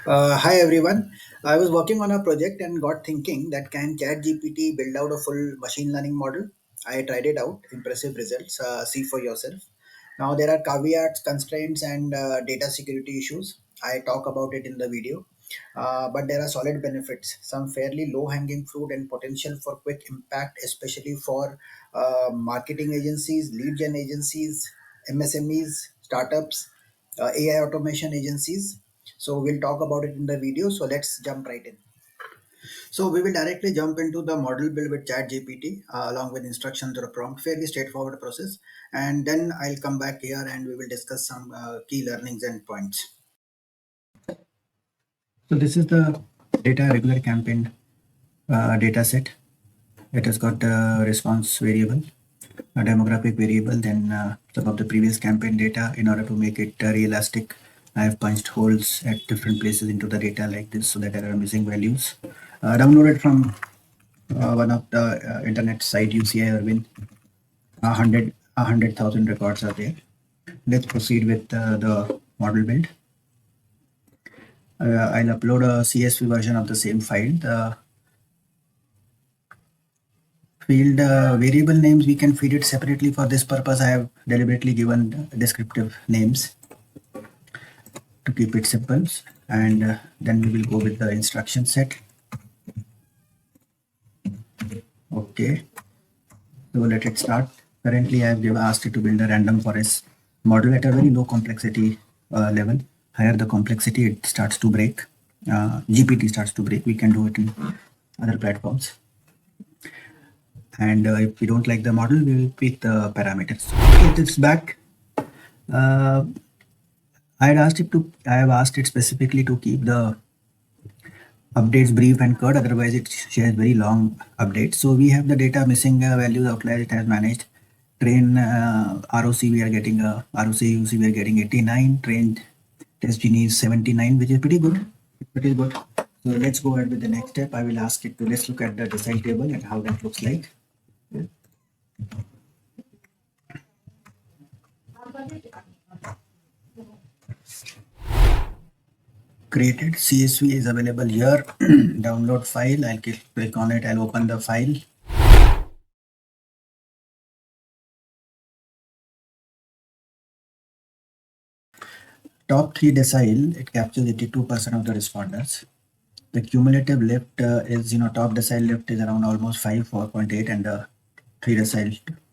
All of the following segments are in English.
Hi everyone. I was working on a project and got thinking that can ChatGPT build out a full machine learning model? I tried it out. Impressive results. See for yourself. Now there are caveats, constraints, and data security issues. I talk about it in the video. But there are solid benefits, some fairly low hanging fruit, and potential for quick impact, especially for marketing agencies, lead gen agencies, MSMEs, startups, AI automation agencies. So we'll talk about it in the video. So let's jump right in. So we will directly jump into the model build with ChatGPT along with instructions or a prompt, fairly straightforward process. And then I'll come back here and we will discuss some key learnings and points. So this is the data regular campaign data set. It has got a response variable, a demographic variable, then some of the previous campaign data. In order to make it realistic, I have punched holes at different places into the data like this so that there are missing values. Downloaded from one of the internet site UCI Irwin. 100,000 records are there. Let's proceed with the model build. I'll upload a CSV version of the same file. The field variable names, we can feed it separately. For this purpose, I have deliberately given descriptive names to keep it simple. And then we will go with the instruction set. Okay, so let it start. Currently, I have asked it to build a random forest model at a very low complexity level. Higher the complexity, it starts to break. GPT starts to break. We can do it in other platforms. And if we don't like the model, we will pick the parameters. Okay, it's back. I have asked it specifically to keep the updates brief and cut, otherwise it shares very long updates. So we have the data missing values outliers it has managed. Train ROC we are getting ROC UC we are getting 89. Trained test genie is 79, which is pretty good. Pretty good. So let's go ahead with the next step. I will ask it to let's look at the decile table and how that looks like. Created CSV is available here. Download file. I'll click on it. I'll open the file. Top 3 decile, it captures 82% of the responders. The cumulative lift is, top decile lift is around almost 4.8, and the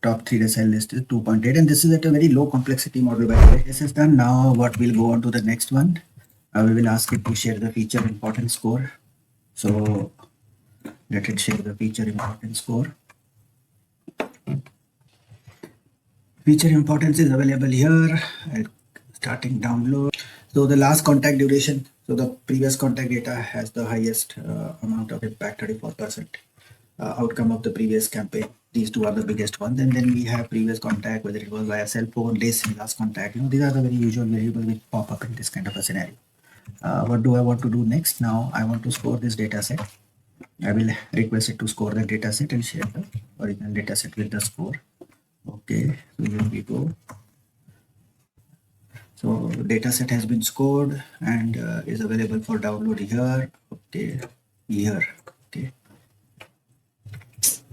top 3 decile list is 2.8. And this is at a very low complexity model, by the way. This is done. Now what we'll go on to the next one. We will ask it to share the feature importance score. So let it share the feature importance score. Feature importance is available here. Starting download. So the last contact duration. So the previous contact data has the highest amount of impact, 34%. Outcome of the previous campaign. These two are the biggest ones. And then we have previous contact, whether it was via cell phone, this last contact. These are the very usual variables which pop up in this kind of a scenario. What do I want to do next? Now I want to score this data set. I will request it to score the data set and share the original data set with the score. Okay, so here we go. So data set has been scored and is available for download here. Okay, here. Okay,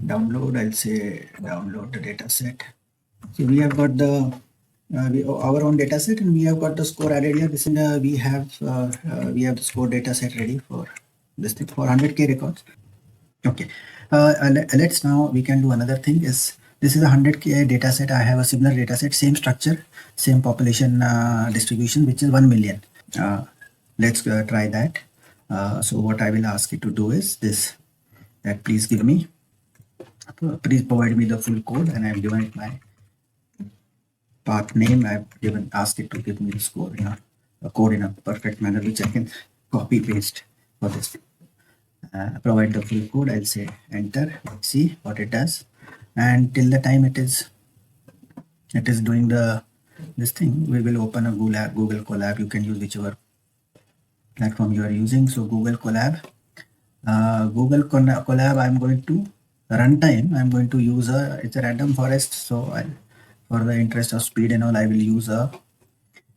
download. I'll say download the data set. So we have got the our own data set, and we have got the score added here. This is we have the score data set ready for this thing for 100K records. Okay, let's now we can do another thing. Is this is a 100K data set. I have a similar data set, same structure, same population distribution, which is 1 million. Let's try that. So what I will ask it to do is this: that please please provide me the full code, and I've given it my path name. I've asked it to give me the score in a code in a perfect manner, which I can copy paste for this. Provide the full code. I'll say enter. Let's see what it does. And till the time it is doing this thing, we will open a Google Colab. You can use whichever platform you are using. So Google Colab. Google Colab. I'm going to runtime. I'm going to use it's a random forest. So for the interest of speed and all, I will use a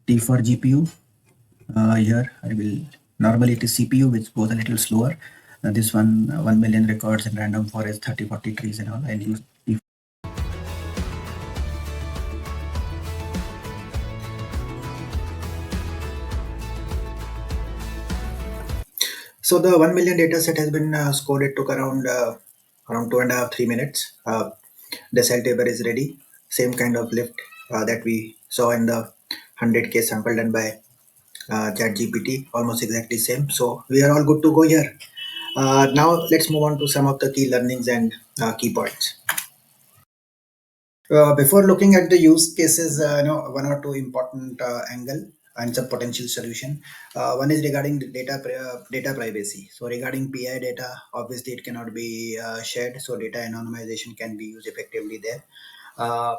T for GPU. Here I will Normally it is CPU which goes a little slower. This one 1 million records in random forest, 30-40 trees and all. I'll use. So the 1 million data set has been scored. It took around 2.5-3 minutes. The cell table is ready. Same kind of lift that we saw in the 100K sample done by ChatGPT, almost exactly same. So we are all good to go here. Now let's move on to some of the key learnings and key points. Before looking at the use cases, one or two important angle and some potential solution. One is regarding the data privacy. So regarding PI data, obviously it cannot be shared. So data anonymization can be used effectively there. Uh,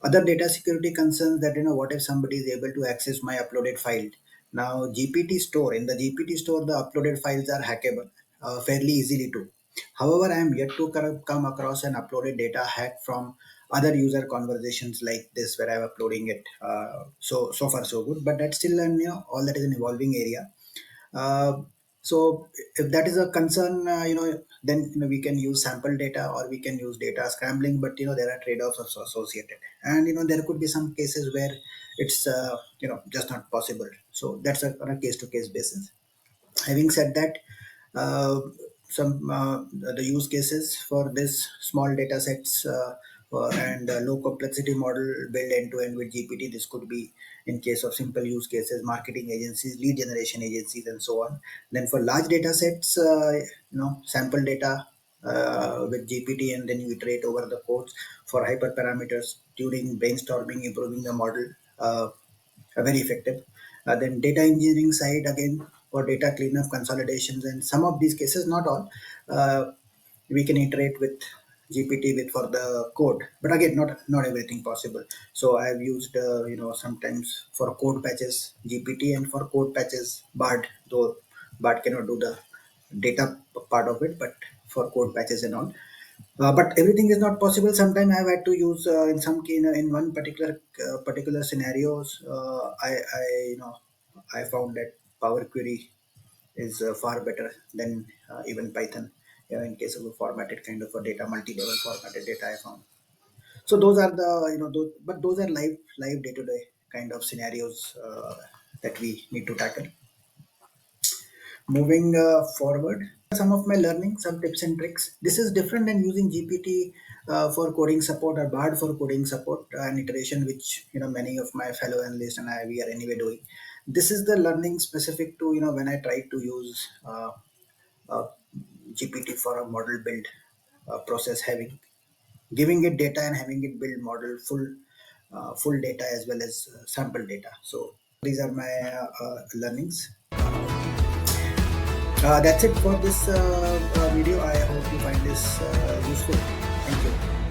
Other data security concerns that what if somebody is able to access my uploaded file. Now GPT store, in the GPT store the uploaded files are hackable fairly easily too. However, I am yet to come across an uploaded data hack from other user conversations like this where I'm uploading it. So far so good, but that's still an all that is an evolving area. uh, so if that is a concern, then we can use sample data or we can use data scrambling, but there are trade-offs also associated, and there could be some cases where it's just not possible. So that's on a case-to-case basis. Having said that, uh, some the use cases for this small data sets and low complexity model build end to end with GPT. This could be in case of simple use cases, marketing agencies, lead generation agencies, and so on. Then for large data sets, sample data with GPT, and then you iterate over the codes for hyperparameters, tuning, brainstorming, improving the model. Very effective. Then data engineering side again for data cleanup, consolidations, and some of these cases, not all, uh, we can iterate with GPT with for the code. But again, not everything possible. So I've used sometimes for code patches GPT, and for code patches Bard. Though Bard cannot do the data part of it, but for code patches and all. But everything is not possible. Sometimes I've had to use in some in one particular scenarios. I found that Power Query is far better than even Python. In case of a formatted kind of a data, multi-level formatted data, I found. So those are the but those are live day to day kind of scenarios that we need to tackle. Moving forward, some of my learning, some tips and tricks. This is different than using GPT for coding support or Bard for coding support and iteration, which many of my fellow analysts and I we are anyway doing. This is the learning specific to when I try to use uh, GPT for a model build process, having giving it data and having it build model full data as well as sample data. So these are my learnings. That's it for this video. I hope you find this useful. Thank you.